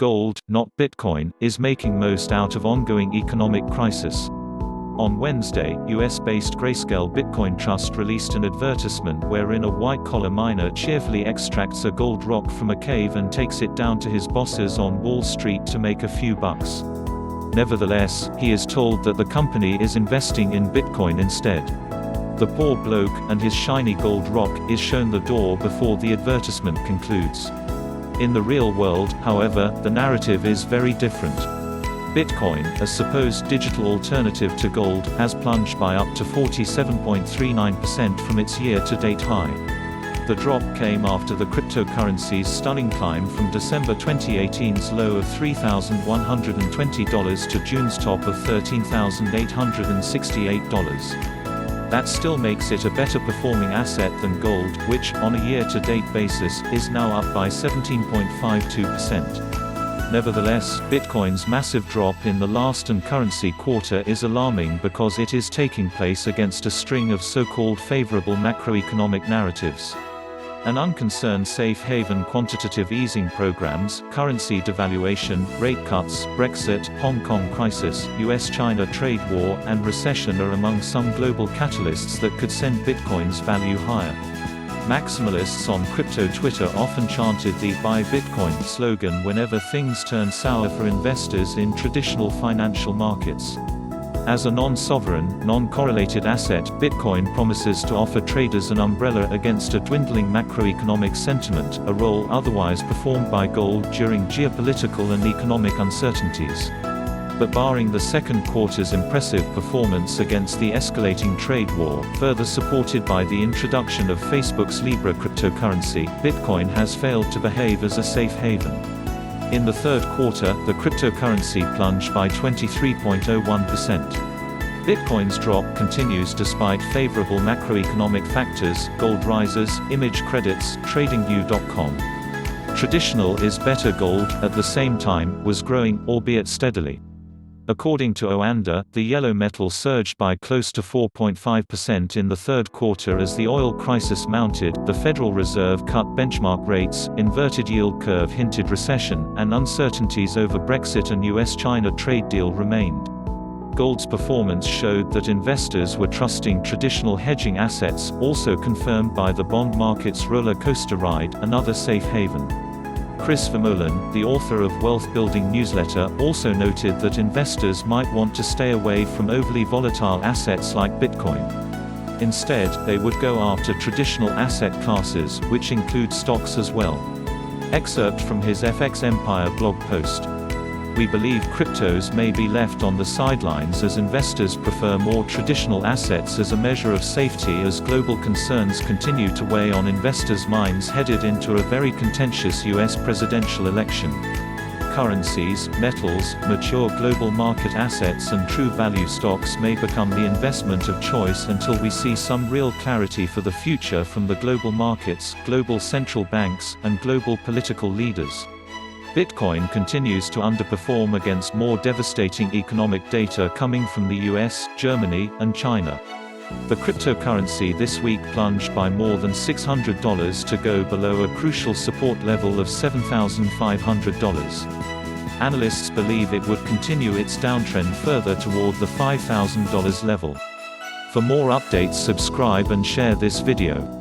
Gold, not Bitcoin, is making most out of ongoing economic crisis. On Wednesday, US-based Grayscale Bitcoin Trust released an advertisement wherein a white-collar miner cheerfully extracts a gold rock from a cave and takes it down to his bosses on Wall Street to make a few bucks. Nevertheless, he is told that the company is investing in Bitcoin instead. The poor bloke, and his shiny gold rock, is shown the door before the advertisement concludes. In the real world, however, the narrative is very different. Bitcoin, a supposed digital alternative to gold, has plunged by up to 47.39% from its year-to-date high. The drop came after the cryptocurrency's stunning climb from December 2018's low of $3,120 to June's top of $13,868. That still makes it a better performing asset than gold, which, on a year-to-date basis, is now up by 17.52%. Nevertheless, Bitcoin's massive drop in the last and currency quarter is alarming because it is taking place against a string of so-called favorable macroeconomic narratives. An unconcerned safe haven quantitative easing programs, currency devaluation, rate cuts, Brexit, Hong Kong crisis, US-China trade war, and recession are among some global catalysts that could send Bitcoin's value higher. Maximalists on crypto Twitter often chanted the "Buy Bitcoin" slogan whenever things turn sour for investors in traditional financial markets. As a non-sovereign, non-correlated asset, Bitcoin promises to offer traders an umbrella against a dwindling macroeconomic sentiment, a role otherwise performed by gold during geopolitical and economic uncertainties. But barring the second quarter's impressive performance against the escalating trade war, further supported by the introduction of Facebook's Libra cryptocurrency, Bitcoin has failed to behave as a safe haven. In the third quarter, the cryptocurrency plunged by 23.01%. Bitcoin's drop continues despite favorable macroeconomic factors, gold rises, image credits, tradingview.com. Traditional is better gold, at the same time, was growing, albeit steadily. According to Oanda, the yellow metal surged by close to 4.5% in the third quarter as the oil crisis mounted, the Federal Reserve cut benchmark rates, inverted yield curve hinted recession, and uncertainties over Brexit and US-China trade deal remained. Gold's performance showed that investors were trusting traditional hedging assets, also confirmed by the bond market's roller coaster ride, another safe haven. Chris Vermeulen, the author of Wealth Building newsletter, also noted that investors might want to stay away from overly volatile assets like Bitcoin. Instead, they would go after traditional asset classes, which include stocks as well. Excerpt from his FX Empire blog post. We believe cryptos may be left on the sidelines as investors prefer more traditional assets as a measure of safety as global concerns continue to weigh on investors' minds headed into a very contentious US presidential election. Currencies, metals, mature global market assets and true value stocks may become the investment of choice until we see some real clarity for the future from the global markets, global central banks, and global political leaders. Bitcoin continues to underperform against more devastating economic data coming from the US, Germany, and China. The cryptocurrency this week plunged by more than $600 to go below a crucial support level of $7,500. Analysts believe it would continue its downtrend further toward the $5,000 level. For more updates, subscribe and share this video.